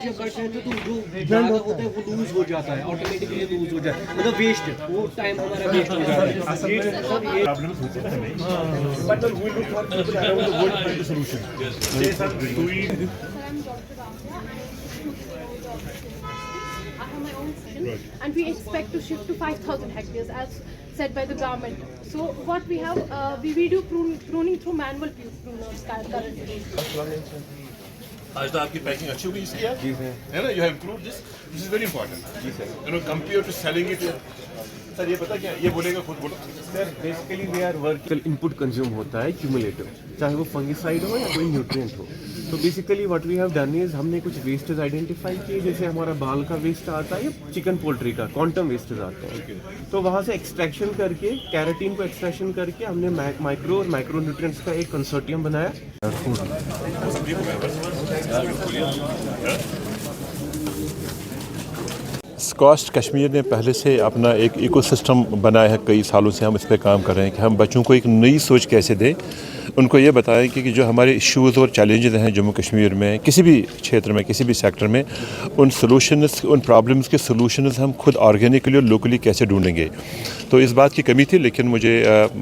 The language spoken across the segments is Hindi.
जब करते हैं तो जो ज़्यादा होता है वो लूज हो जाता है, ऑटोमेटिकली लूज हो जाता है, मतलब वेस्ट वो टाइम हमारा वेस्ट हो जाता है। असल में प्रॉब्लम्स होते हैं हमें, but we look for people around the world find the solution. जैसे सर सुई and we expect to shift to 5,000 hectares as said by the government. So what we have, we do pruning through manual pruners currently. आज तो आपकी पैकिंग अच्छी हो गई इसकी यार, जी सर, है ना, you have improved this is very important, जी sir, you know compare to selling it. Sir ये पता क्या, ये बोलेगा खुद बोलो सर, basically we are work input consume होता है क्यूमुलेटिव, चाहे वो फंगिसाइड हो या कोई न्यूट्रिएंट हो। तो basically what we have done is हमने कुछ वेस्टेज आइडेंटिफाई किए, जैसे हमारा बाल का वेस्ट आता है या चिकन पोल्ट्री का क्वांटम वेस्टेज आते हैं, तो वहाँ से एक्सट्रैक्शन करके कैराटीन को एक्सट्रैक्शन करके हमने माइक्रो और माइक्रो न्यूट्रिएंट्स का एक कंसोर्टियम बनाया। स्क्वाश कश्मीर ने पहले से अपना एक इकोसिस्टम बनाया है, कई सालों से हम इस पर काम कर रहे हैं कि हम बच्चों को एक नई सोच कैसे दें, उनको ये बताएं कि जो हमारे इश्यूज़ और चैलेंजेस हैं जम्मू कश्मीर में, किसी भी क्षेत्र में, किसी भी सेक्टर में, उन सॉल्यूशंस, उन प्रॉब्लम्स के सॉल्यूशंस हम खुद ऑर्गेनिकली और लोकली कैसे ढूंढेंगे। तो इस बात की कमी थी, लेकिन मुझे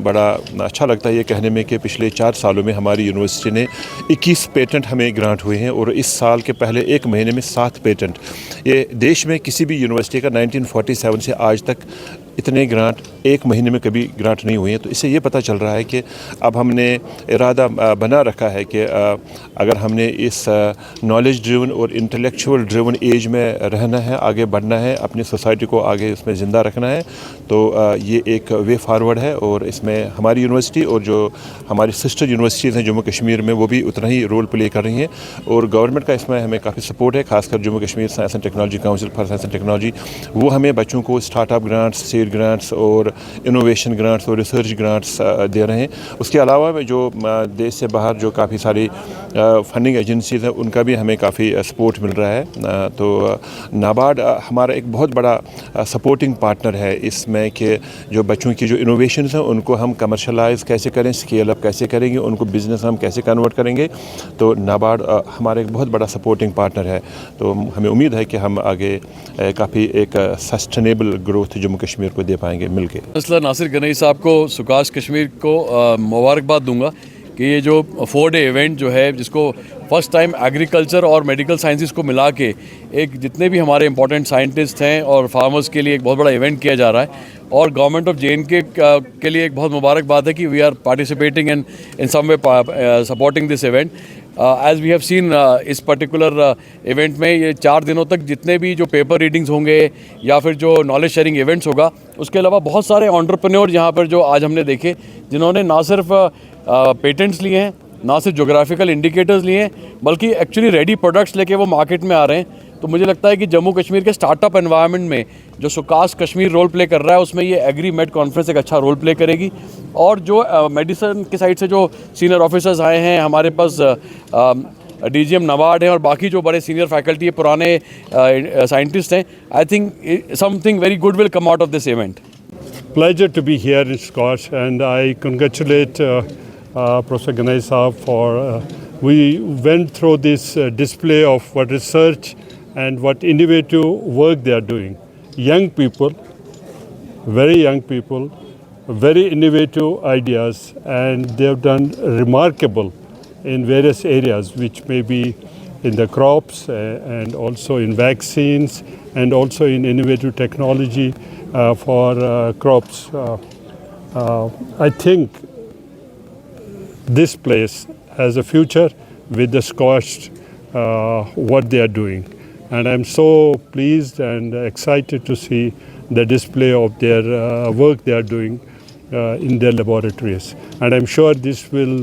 बड़ा अच्छा लगता है ये कहने में कि पिछले 4 सालों में हमारी यूनिवर्सिटी ने 21 पेटेंट हमें ग्रांट हुए हैं और इस साल के पहले 1 महीने में 7 पेटेंट। ये देश में किसी भी यूनिवर्सिटी का 1947 से आज तक इतने ग्रांट 1 महीने में कभी ग्रांट नहीं हुए हैं। तो इससे ये पता चल रहा है कि अब हमने इरादा बना रखा है कि अगर हमने इस नॉलेज ड्रिवन और इंटेलेक्चुअल ड्रिवन एज में रहना है, आगे बढ़ना है, अपनी सोसाइटी को आगे इसमें ज़िंदा रखना है, तो ये एक वे फारवर्ड है। और इसमें हमारी यूनिवर्सिटी और जो हमारी सिस्टर यूनिवर्सिटीज़ हैं जम्मू कश्मीर में, वो भी उतना ही रोल प्ले कर रही हैं और गवर्नमेंट का इसमें हमें काफ़ी सपोर्ट है, खासकर Jammu Kashmir science and technology council for science and technology. वो हमें बच्चों को स्टार्टअप ग्रांट्स, सीड ग्रांट्स और इनोवेशन ग्रांट्स और रिसर्च ग्रांट्स दे रहे हैं। उसके अलावा में जो देश से बाहर जो काफ़ी सारी फंडिंग एजेंसीज हैं, उनका भी हमें काफ़ी सपोर्ट मिल रहा है। तो नाबार्ड हमारा एक बहुत बड़ा सपोर्टिंग पार्टनर है इसमें कि जो बच्चों की जो इनोवेशंस हैं उनको हम कमर्शलाइज कैसे करें, स्केल अप कैसे करेंगे, उनको बिज़नेस हम कैसे कन्वर्ट करेंगे। तो नाबार्ड हमारा एक बहुत बड़ा सपोर्टिंग पार्टनर है। तो हमें उम्मीद है कि हम आगे काफ़ी एक सस्टेनेबल ग्रोथ जम्मू कश्मीर को दे पाएंगे मिलके। काउंसलर नासिर गनई साहब को, सुकाश कश्मीर को मुबारकबाद दूंगा कि ये जो 4 डे इवेंट जो है, जिसको फर्स्ट टाइम एग्रीकल्चर और मेडिकल साइंसेस को मिला के एक जितने भी हमारे इंपॉर्टेंट साइंटिस्ट हैं और फार्मर्स के लिए एक बहुत बड़ा इवेंट किया जा रहा है, और गवर्नमेंट ऑफ JNK के लिए एक बहुत मुबारक बात है कि we are participating and in some way supporting this event. As we have seen इस पर्टिकुलर इवेंट में ये 4 दिनों तक जितने भी जो पेपर रीडिंग्स होंगे या फिर जो नॉलेज शेयरिंग इवेंट्स होगा, उसके अलावा बहुत सारे एंटरप्रेन्योर यहाँ पर जो आज हमने देखे, जिन्होंने ना सिर्फ पेटेंट्स लिए हैं, ना सिर्फ जोग्राफिकल इंडिकेटर्स लिए हैं, बल्कि एक्चुअली रेडी प्रोडक्ट्स लेके वो मार्केट में आ रहे हैं। तो मुझे लगता है कि जम्मू कश्मीर के स्टार्टअप एनवायरनमेंट में जो सुकाश कश्मीर रोल प्ले कर रहा है, उसमें ये एग्री मेड कॉन्फ्रेंस एक अच्छा रोल प्ले करेगी। और जो मेडिसिन की साइड से जो सीनियर ऑफिसर्स आए हैं, हमारे पास DGM नाबार्ड हैं और बाकी जो बड़े सीनियर फैकल्टी है, पुराने साइंटिस्ट हैं, I think something very good will come out of this event. Pleasure to be here in Scotch, and I congratulate Professor Ganai Saab for we went through this display of what research and what innovative work they are doing. Young people, very young people, very innovative ideas, and they have done remarkable in various areas, which may be in the crops and also in vaccines and also in innovative technology for crops. I think this place has a future with the Scotch, what they are doing. And I'm so pleased and excited to see the display of their work they are doing in their laboratories. And I'm sure this will